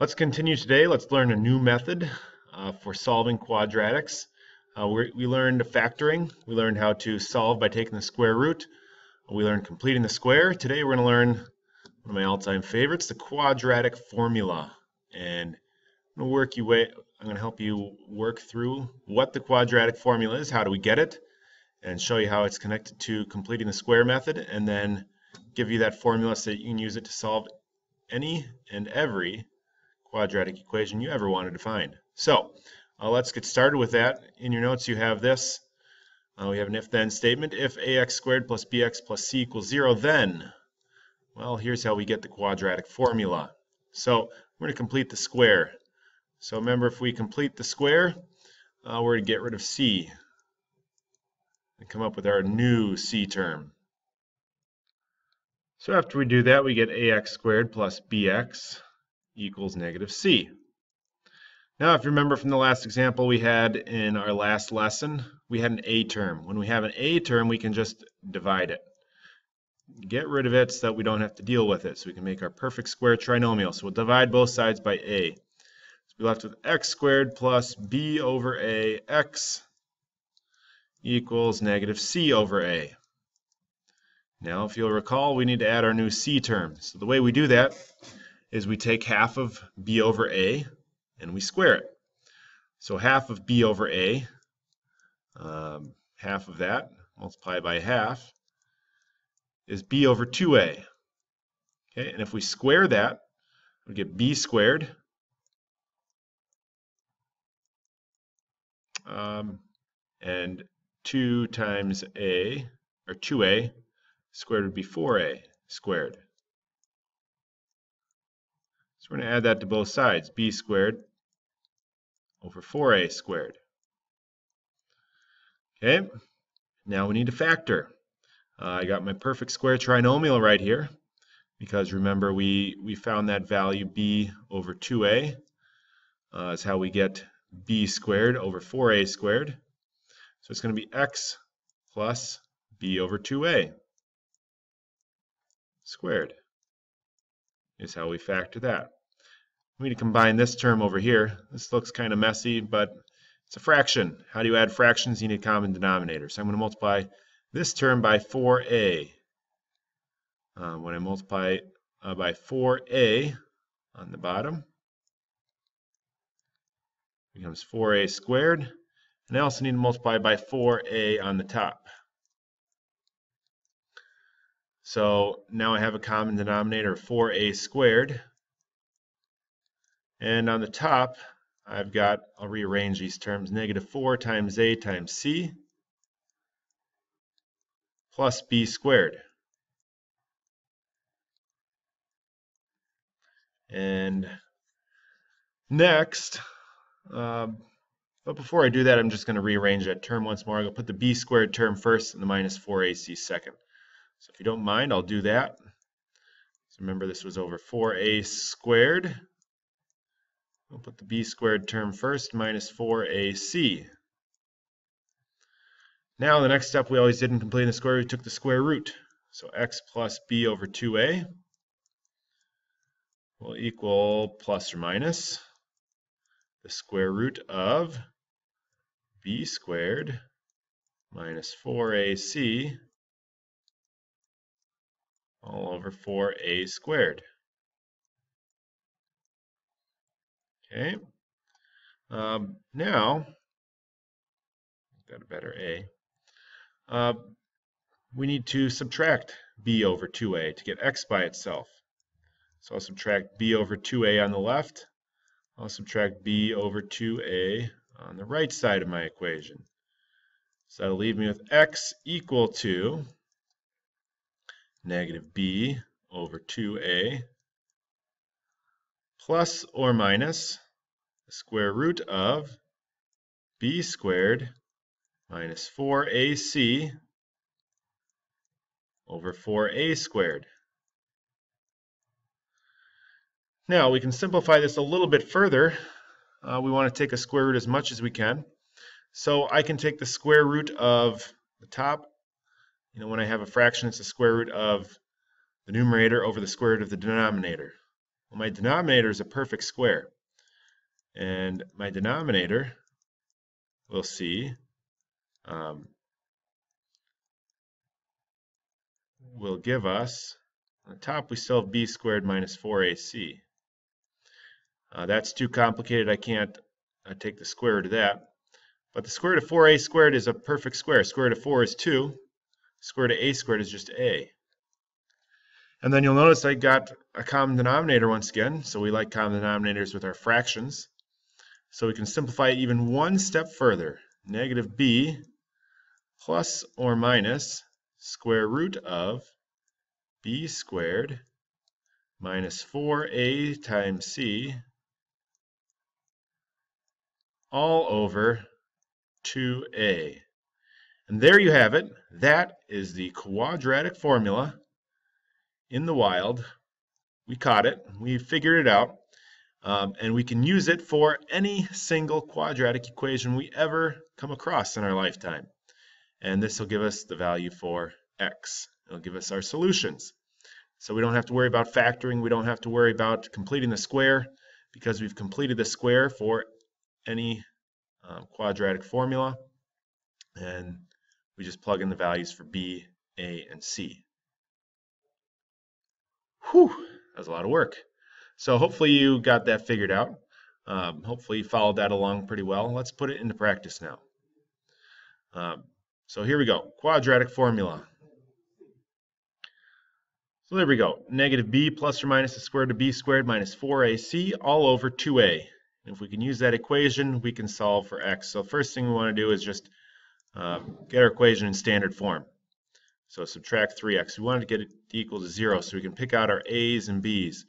Let's continue today. Let's learn a new method for solving quadratics. We learned factoring. We learned how to solve by taking the square root. We learned completing the square. Today we're going to learn one of my all-time favorites, the quadratic formula. And I'm going to help you work through what the quadratic formula is, how do we get it, and show you how it's connected to completing the square method, and then give you that formula so that you can use it to solve any and every quadratic equation you ever wanted to find. So let's get started with that. In your notes you have this. We have an if-then statement. If ax squared plus bx plus c equals 0, then, well, here's how we get the quadratic formula. So we're going to complete the square. So remember, if we complete the square, we're going to get rid of c and come up with our new c term. So after we do that, we get ax squared plus bx equals negative c. Now, if you remember from the last example we had in our last lesson, we had an a term. When we have an a term, we can just divide it. Get rid of it so that we don't have to deal with it. So we can make our perfect square trinomial. So we'll divide both sides by a. So we're left with x squared plus b over a x equals negative c over a. Now, if you'll recall, we need to add our new c term. So the way we do that is we take half of b over a and we square it. So half of b over a, half of that multiplied by half, is b over 2a. Okay, and if we square that, we get b squared and 2 times a, or 2a squared would be 4a squared. So we're going to add that to both sides, b squared over 4a squared. Okay, now we need to factor. I got my perfect square trinomial right here, because remember we found that value b over 2a is how we get b squared over 4a squared. So it's going to be x plus b over 2a squared is how we factor that. We need to combine this term over here. This looks kind of messy, but it's a fraction. How do you add fractions? You need a common denominator. So I'm going to multiply this term by 4a. When I multiply by 4a on the bottom, it becomes 4a squared. And I also need to multiply by 4a on the top. So now I have a common denominator of 4a squared. And on the top, I'll rearrange these terms, negative 4 times a times c plus b squared. And next, but before I do that, I'm just going to rearrange that term once more. I'm going to put the b squared term first and the minus 4ac second. So if you don't mind, I'll do that. So remember, this was over 4a squared. We'll put the b squared term first, minus 4ac. Now, the next step we always did in completing the square, we took the square root. So x plus b over 2a will equal plus or minus the square root of b squared minus 4ac all over 4a squared. Okay. Now, got a better a. We need to subtract b over 2a to get x by itself. So I'll subtract b over 2a on the left. I'll subtract b over 2a on the right side of my equation. So that'll leave me with x equal to negative b over 2a plus or minus the square root of b squared minus 4ac over 4a squared. Now we can simplify this a little bit further. We want to take a square root as much as we can. So I can take the square root of the top. When I have a fraction, it's the square root of the numerator over the square root of the denominator. Well, my denominator is a perfect square. And my denominator, we'll see, will give us, on the top we still have b squared minus 4ac. That's too complicated. I can't take the square root of that. But the square root of 4a squared is a perfect square. Square root of 4 is 2. Square root of a squared is just a. And then you'll notice I got a common denominator once again. So we like common denominators with our fractions. So we can simplify it even one step further. Negative b plus or minus square root of b squared minus 4a times c all over 2a. And there you have it. That is the quadratic formula in the wild. We caught it. We figured it out. And we can use it for any single quadratic equation we ever come across in our lifetime. And this will give us the value for x. It'll give us our solutions. So we don't have to worry about factoring. We don't have to worry about completing the square because we've completed the square for any quadratic formula. And we just plug in the values for b, a, and c. Whew, that was a lot of work. So hopefully you got that figured out. Hopefully you followed that along pretty well. Let's put it into practice now. So here we go. Quadratic formula. So there we go. Negative b plus or minus the square root of b squared minus 4ac all over 2a. And if we can use that equation, we can solve for x. So first thing we want to do is just get our equation in standard form. So subtract 3x. We wanted to get it equal to 0 so we can pick out our a's and b's.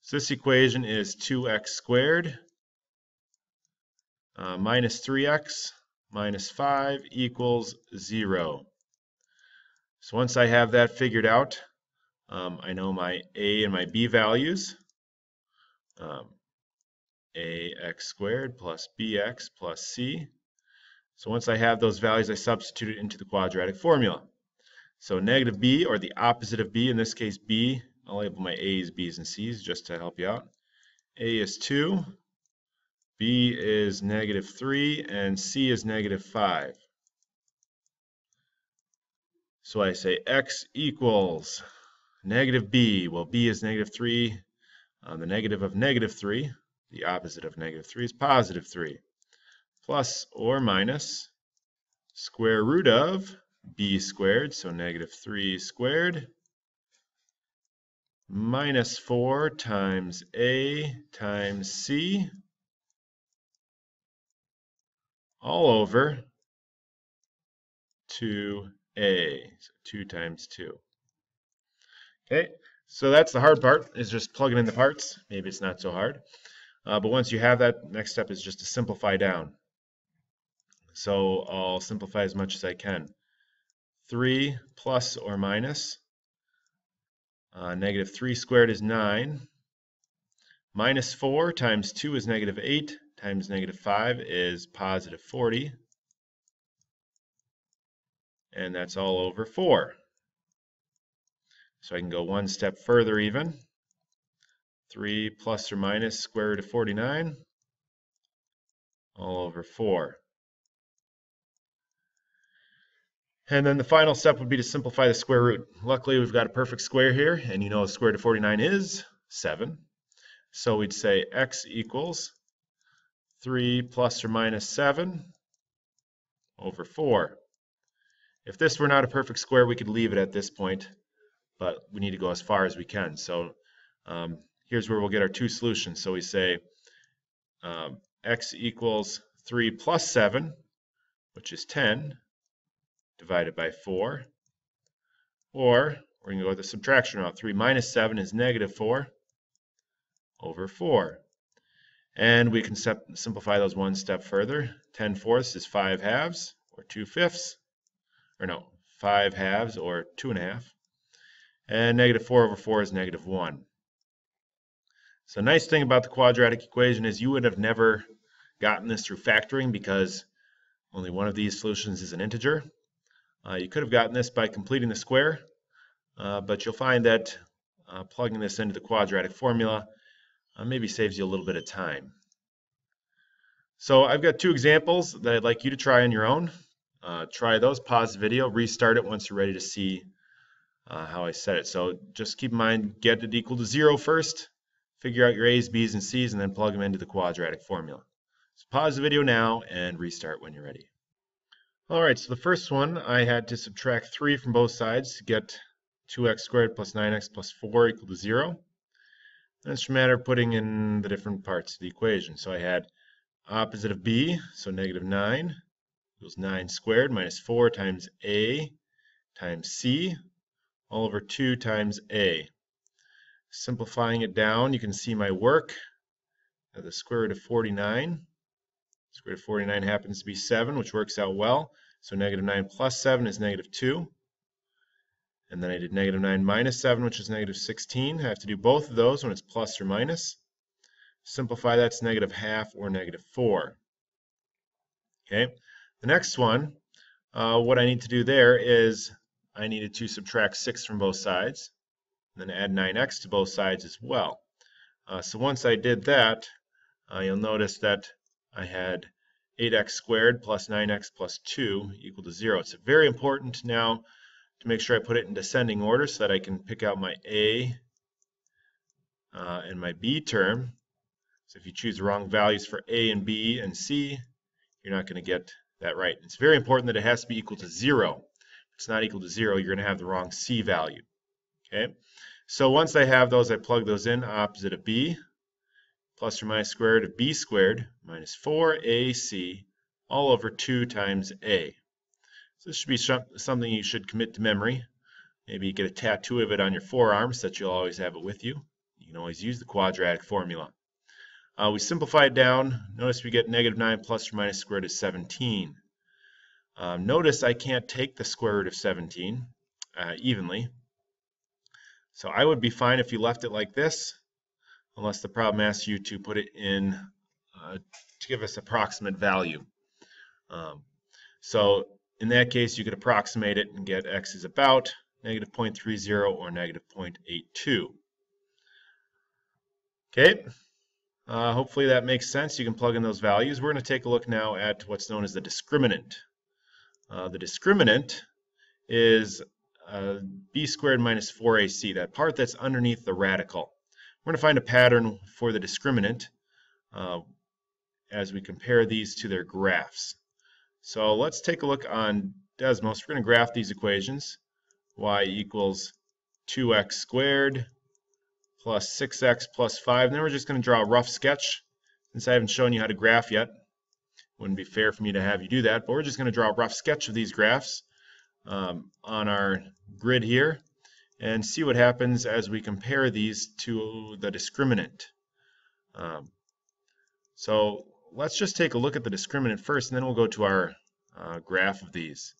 So this equation is 2x squared minus 3x minus 5 equals 0. So once I have that figured out, I know my a and my b values. Ax squared plus bx plus c. So once I have those values, I substitute it into the quadratic formula. So negative b, or the opposite of b, in this case b, I'll label my a's, b's, and c's just to help you out. A is 2, b is negative 3, and c is negative 5. So I say x equals negative b. Well, b is negative 3. The negative of negative 3, the opposite of negative 3 is positive 3. Plus or minus square root of b squared, so negative 3 squared, minus 4 times a times c, all over 2a, so 2 times 2. Okay, so that's the hard part, is just plugging in the parts. Maybe it's not so hard. But once you have that, next step is just to simplify down. So I'll simplify as much as I can. 3 plus or minus negative 3 squared is 9. Minus 4 times 2 is negative 8 times negative 5 is positive 40. And that's all over 4. So I can go one step further even. 3 plus or minus square root of 49 all over 4. And then the final step would be to simplify the square root. Luckily, we've got a perfect square here, and you know the square root of 49 is 7. So we'd say x equals 3 plus or minus 7 over 4. If this were not a perfect square, we could leave it at this point, but we need to go as far as we can. So here's where we'll get our two solutions. So we say x equals 3 plus 7, which is 10, divided by 4. Or we're going to go with the subtraction route. 3 minus 7 is negative 4 over 4. And we can simplify those one step further. 10 fourths is 5 halves, or 2 fifths. Or no, 5 halves, or 2 1/2. And negative 4 over 4 is negative 1. So nice thing about the quadratic equation is you would have never gotten this through factoring because only one of these solutions is an integer. You could have gotten this by completing the square, but you'll find that plugging this into the quadratic formula maybe saves you a little bit of time. So I've got two examples that I'd like you to try on your own. Try those, pause the video, restart it once you're ready to see how I set it. So just keep in mind, get it equal to 0 first, figure out your A's, B's, and C's, and then plug them into the quadratic formula. So pause the video now and restart when you're ready. All right, so the first one, I had to subtract 3 from both sides to get 2x squared plus 9x plus 4 equal to 0. And it's a matter of putting in the different parts of the equation. So I had opposite of b, so negative 9 equals 9 squared minus 4 times a times c, all over 2 times a. Simplifying it down, you can see my work. The square root of 49. Square root of 49 happens to be 7, which works out well. So negative 9 plus 7 is negative 2. And then I did negative 9 minus 7, which is negative 16. I have to do both of those when it's plus or minus. Simplify that's negative half or negative 4. Okay. The next one, what I need to do there is I needed to subtract 6 from both sides, and then add 9x to both sides as well. So once I did that, you'll notice that I had 8x squared plus 9x plus 2 equal to 0. It's very important now to make sure I put it in descending order so that I can pick out my a and my b term. So if you choose the wrong values for a and b and c, you're not going to get that right. It's very important that it has to be equal to 0. If it's not equal to 0, you're going to have the wrong c value. Okay. So once I have those, I plug those in. Opposite of b, plus or minus square root of b squared minus 4ac all over 2 times a. So this should be something you should commit to memory. Maybe you get a tattoo of it on your forearm so that you'll always have it with you. You can always use the quadratic formula. We simplify it down. Notice we get negative 9 plus or minus square root of 17. Notice I can't take the square root of 17 evenly. So I would be fine if you left it like this, unless the problem asks you to put it in to give us approximate value. So in that case, you could approximate it and get x is about negative 0.30 or negative 0.82. Okay, hopefully that makes sense. You can plug in those values. We're going to take a look now at what's known as the discriminant. The discriminant is b squared minus 4ac, that part that's underneath the radical. We're going to find a pattern for the discriminant as we compare these to their graphs. So let's take a look on Desmos. We're going to graph these equations. Y equals 2x squared plus 6x plus 5. And then we're just going to draw a rough sketch. Since I haven't shown you how to graph yet, it wouldn't be fair for me to have you do that. But we're just going to draw a rough sketch of these graphs on our grid here and see what happens as we compare these to the discriminant. So let's just take a look at the discriminant first, and then we'll go to our graph of these.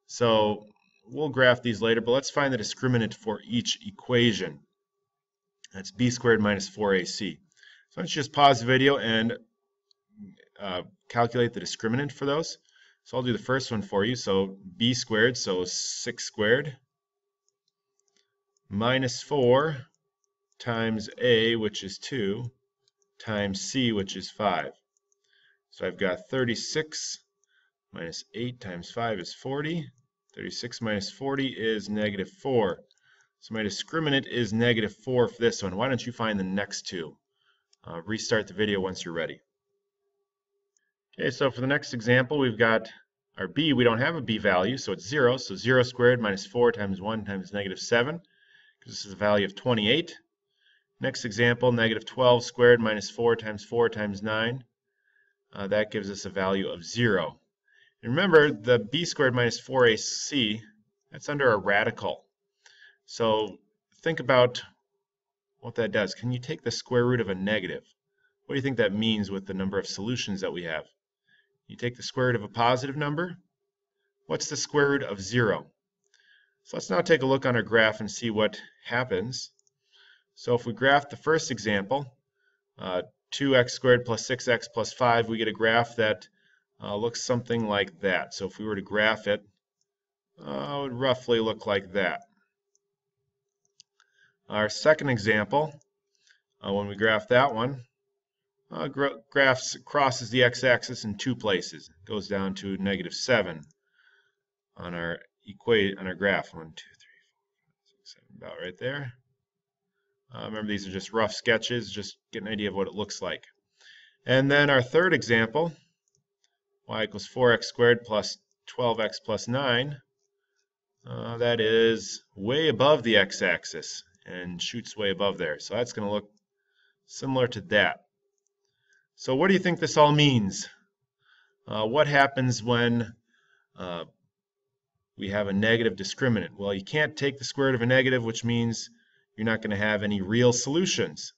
So we'll graph these later, but let's find the discriminant for each equation. That's b squared minus 4ac. So let's just pause the video and calculate the discriminant for those. So I'll do the first one for you. So b squared, so 6 squared, minus 4 times a, which is 2, times c, which is 5. So I've got 36 minus 8 times 5 is 40. 36 minus 40 is negative 4. So my discriminant is negative 4 for this one. Why don't you find the next two? Restart the video once you're ready. Okay, so for the next example, we've got our b. We don't have a b value, so it's 0. So 0 squared minus 4 times 1 times negative 7, because this is a value of 28. Next example, negative 12 squared minus 4 times 9. That gives us a value of 0. And remember, the b squared minus 4ac, that's under a radical. So think about what that does. Can you take the square root of a negative? What do you think that means with the number of solutions that we have? You take the square root of a positive number. What's the square root of 0? So let's now take a look on our graph and see what happens. So if we graph the first example, 2x squared plus 6x plus 5, we get a graph that looks something like that. So if we were to graph it, it would roughly look like that. Our second example, When we graph that one, crosses the x-axis in two places. It goes down to -7 on our graph. 1, 2, 3, 4, 5, 6, 7, about right there. Remember, these are just rough sketches, just get an idea of what it looks like. And then our third example, y equals 4x squared plus 12x plus 9. That is way above the x-axis and shoots way above there. So that's going to look similar to that. So what do you think this all means? What happens when we have a negative discriminant? Well, you can't take the square root of a negative, which means you're not going to have any real solutions.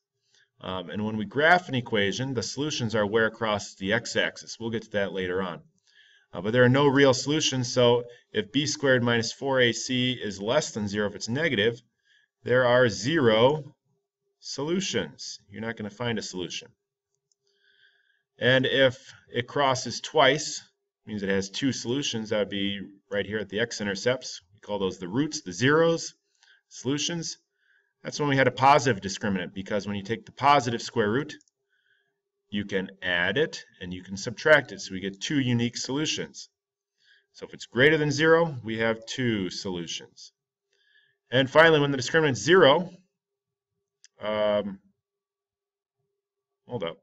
And when we graph an equation, the solutions are where across the x-axis. We'll get to that later on. But there are no real solutions, so if b squared minus 4ac is less than 0, if it's negative, there are 0 solutions. You're not going to find a solution. And if it crosses twice, means it has two solutions. That would be right here at the x-intercepts. We call those the roots, the zeros, solutions. That's when we had a positive discriminant, because when you take the positive square root, you can add it and you can subtract it. So we get two unique solutions. So if it's greater than 0, we have two solutions. And finally, when the discriminant is 0, hold up.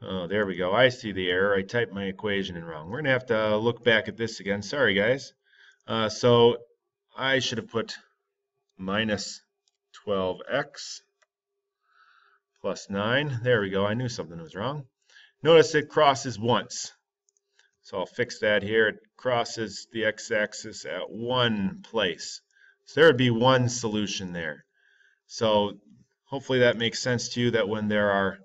Oh, there we go. I see the error. I typed my equation in wrong. We're going to have to look back at this again. Sorry, guys. So I should have put minus 12x plus 9. There we go. I knew something was wrong. Notice it crosses once. So I'll fix that here. It crosses the x-axis at one place. So there would be one solution there. So hopefully that makes sense to you, that when there are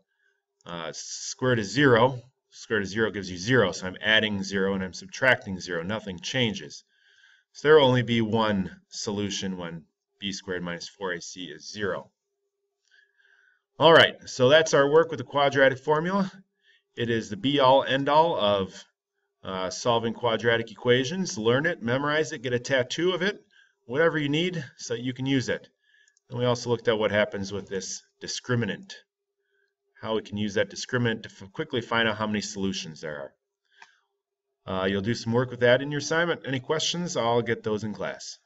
square root of 0, square root of 0 gives you 0. So I'm adding 0 and I'm subtracting 0. Nothing changes. So there will only be one solution when b squared minus 4ac is 0. All right, so that's our work with the quadratic formula. It is the be-all, end-all of solving quadratic equations. Learn it, memorize it, get a tattoo of it, whatever you need so that you can use it. And we also looked at what happens with this discriminant, how we can use that discriminant to quickly find out how many solutions there are. You'll do some work with that in your assignment. Any questions? I'll get those in class.